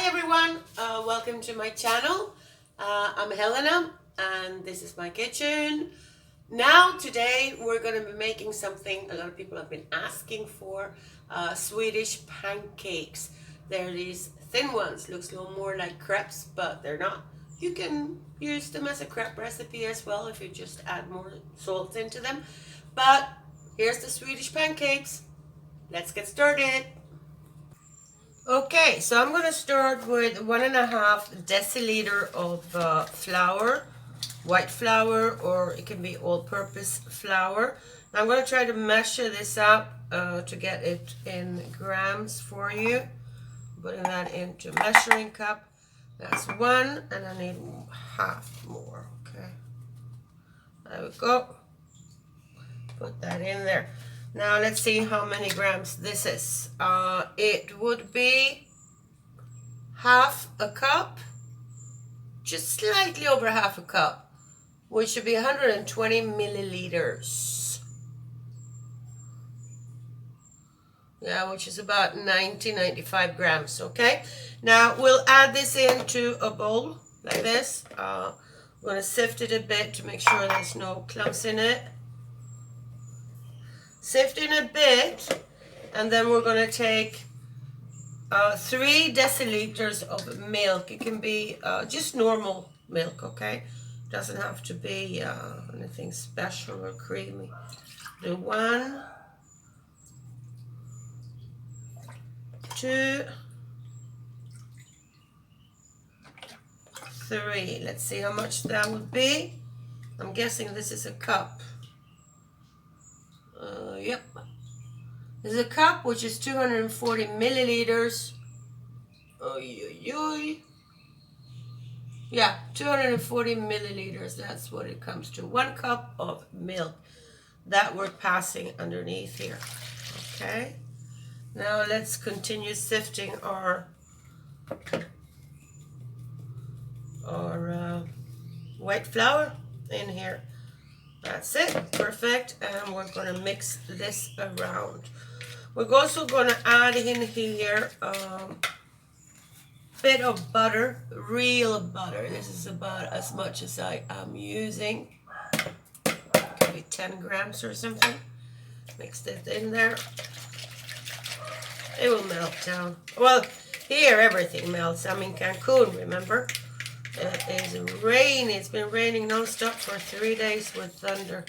everyone, welcome to my channel. I'm Helena and this is my kitchen. Now today we're going to be making something a lot of people have been asking for, Swedish pancakes. They're these thin ones, looks a little more like crepes, but they're not. You can use them as a crepe recipe as well if you just add more salt into them. But here's the Swedish pancakes. Let's get started. Okay, so I'm going to start with 1.5 deciliter of flour, white flour, or it can be all-purpose flour. I'm going to try to measure this up to get it in grams for you. Putting that into a measuring cup. That's 1, and I need half more. Okay, there we go. Put that in there. Now let's see how many grams this is. It would be half a cup, just slightly over half a cup, which should be 120 milliliters. Yeah, which is about 95 grams, okay? Now we'll add this into a bowl like this. I'm going to sift it a bit to make sure there's no clumps in it. Sift in a bit, and then we're going to take 3 deciliters of milk. It can be just normal milk, okay? Doesn't have to be anything special or creamy. Do 1, 2, 3. Let's see how much that would be. I'm guessing this is a cup. Yep. This is a cup, which is 240 milliliters. Yeah, 240 milliliters. That's what it comes to. 1 cup of milk that we're passing underneath here. Okay. Now let's continue sifting our white flour in here. That's it, perfect, and we're going to mix this around. We're also going to add in here a bit of butter, real butter. This is about as much as I am using. Maybe 10 grams or something. Mix it in there. It will melt down. Well, here everything melts. I'm in Cancun, remember? It is raining. It's been raining non-stop for 3 days with thunder.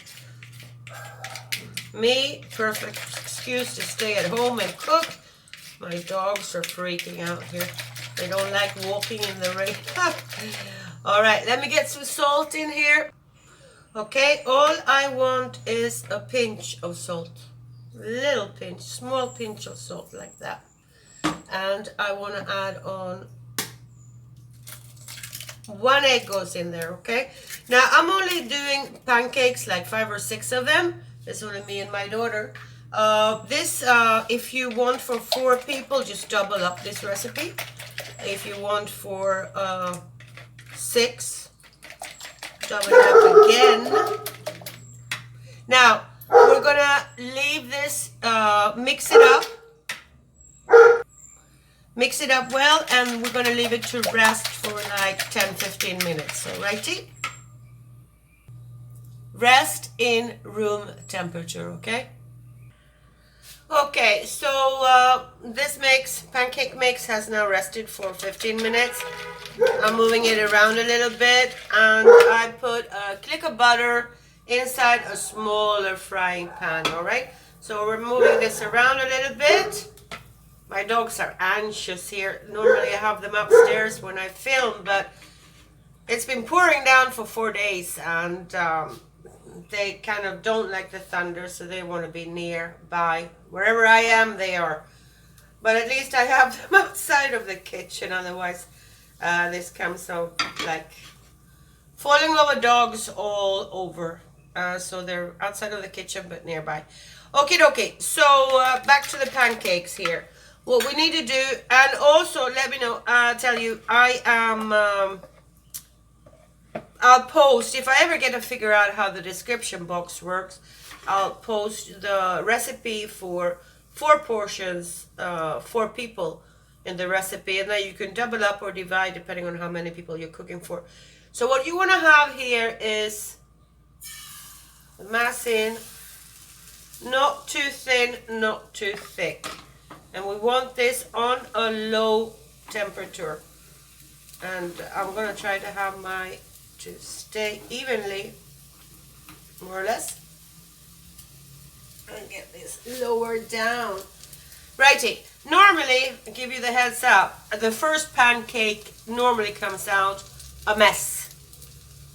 Me, perfect excuse to stay at home and cook. My dogs are freaking out here. They don't like walking in the rain. All right, let me get some salt in here. Okay, all I want is a pinch of salt. Little pinch, small pinch of salt like that. And I want to add on 1 egg goes in there, okay? Now, I'm only doing pancakes, like 5 or 6 of them. It's only me and my daughter. If you want for 4 people, just double up this recipe. If you want for 6, double it up again. Now, we're gonna leave this, mix it up. Mix it up well, and we're going to leave it to rest for like 10-15 minutes. So, righty? Rest in room temperature, okay? Okay, so this pancake mix has now rested for 15 minutes. I'm moving it around a little bit, and I put a click of butter inside a smaller frying pan, all right? So we're moving this around a little bit. My dogs are anxious here. Normally I have them upstairs when I film, but it's been pouring down for 4 days, and they kind of don't like the thunder, so they want to be nearby. Wherever I am, they are. But at least I have them outside of the kitchen, otherwise this comes out like falling over dogs all over. So they're outside of the kitchen, but nearby. Okie dokie, so back to the pancakes here. What we need to do, and also let me know, tell you, I am, I'll post, if I ever get to figure out how the description box works, I'll post the recipe for 4 portions, 4 people in the recipe, and then you can double up or divide depending on how many people you're cooking for. So what you want to have here is the mass in, not too thin, not too thick. And we want this on a low temperature. And I'm going to try to have my to stay evenly, more or less. And get this lower down. Righty, normally, I'll give you the heads up, the first pancake normally comes out a mess.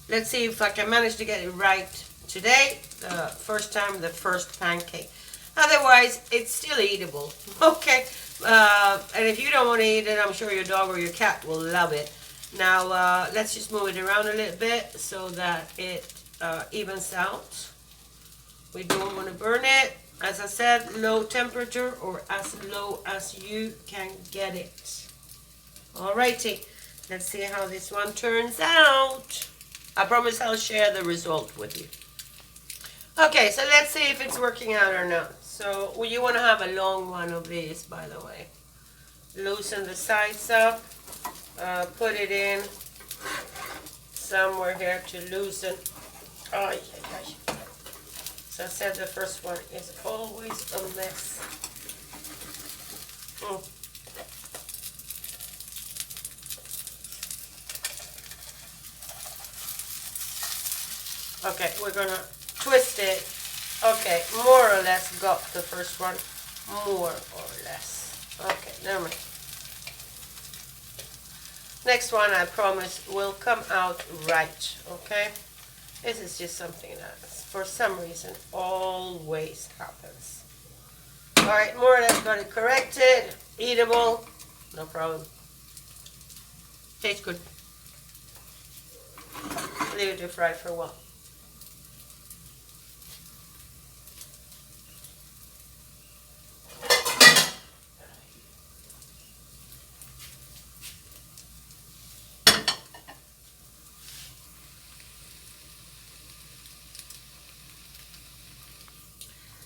Let's see if I can manage to get it right today, the first time, the first pancake. Otherwise, it's still eatable, okay? And if you don't want to eat it, I'm sure your dog or your cat will love it. Now, let's just move it around a little bit so that it evens out. We don't want to burn it. As I said, low temperature or as low as you can get it. Alrighty, let's see how this one turns out. I promise I'll share the result with you. Okay, so let's see if it's working out or not. So well, you want to have a long one of these, by the way. Loosen the sides up. Put it in somewhere here to loosen. Oh, yeah. So I said the first one is always a mess. Okay, we're gonna twist it. Okay, more or less got the first one. More or less. Okay, never mind. Next one, I promise, will come out right, okay? This is just something that, for some reason, always happens. Alright, more or less got it corrected. Eatable, no problem. Tastes good. Leave it to fry for a while.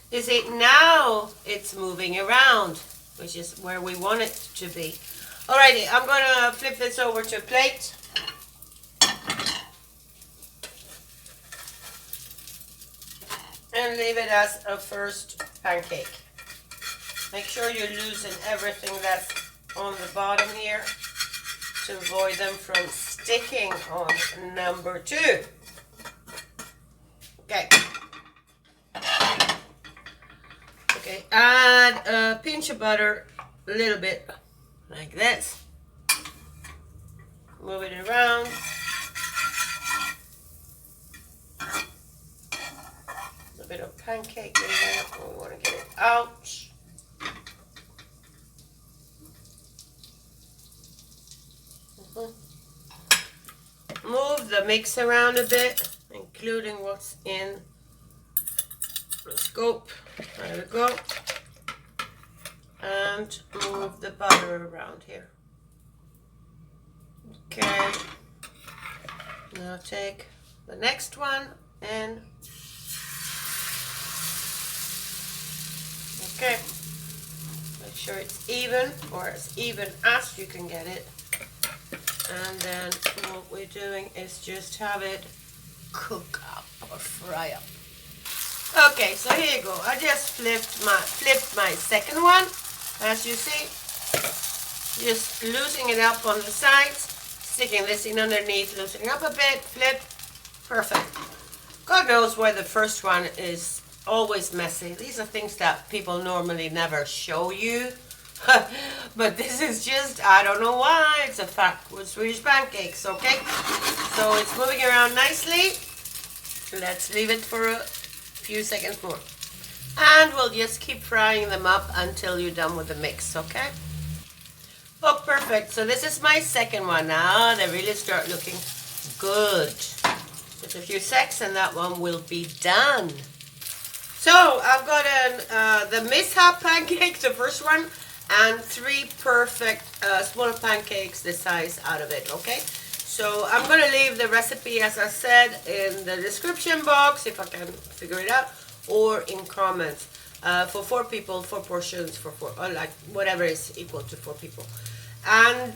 You see, now it's moving around, which is where we want it to be. Alrighty, I'm going to flip this over to a plate. And leave it as a first pancake. Make sure you loosen everything that's on the bottom here to avoid them from sticking on number 2. Okay. Okay, add a pinch of butter, a little bit like this. Move it around. A bit of pancake in there. We want to get it out. Move the mix around a bit, including what's in the scope. There we go. And move the butter around here. Okay. Now take the next one and okay. Make sure it's even, or as even as you can get it. And then what we're doing is just have it cook up or fry up. Okay, so here you go. I just flipped my second one, as you see. Just loosening it up on the sides, sticking this in underneath, loosening up a bit, flip, perfect. God knows why the first one is always messy. These are things that people normally never show you. But this is just, I don't know why, it's a fact with Swedish pancakes, okay? So it's moving around nicely. Let's leave it for a few seconds more. And we'll just keep frying them up until you're done with the mix, okay? Oh, perfect. So this is my second one now. They really start looking good. Just a few seconds and that one will be done. So I've got the mishap pancake, the first one, and 3 perfect small pancakes this size out of it, okay? So I'm going to leave the recipe, as I said, in the description box, if I can figure it out, or in comments. For 4 people, 4 portions, for 4, or like whatever is equal to 4 people. And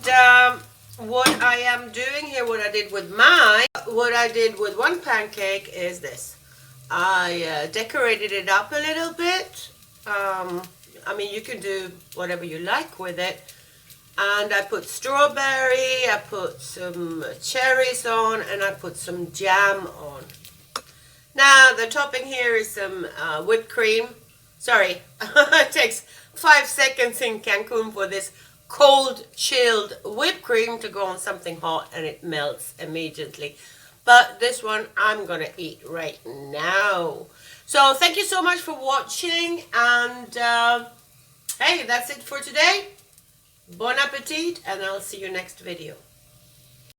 what I am doing here, what I did with one pancake is this. I decorated it up a little bit. I mean, you can do whatever you like with it. And I put strawberry, I put some cherries on, and I put some jam on. Now, the topping here is some whipped cream. Sorry, it takes 5 seconds in Cancun for this cold, chilled whipped cream to go on something hot, and it melts immediately. But this one I'm going to eat right now. So, thank you so much for watching, and hey, that's it for today. Bon appetit, and I'll see you next video.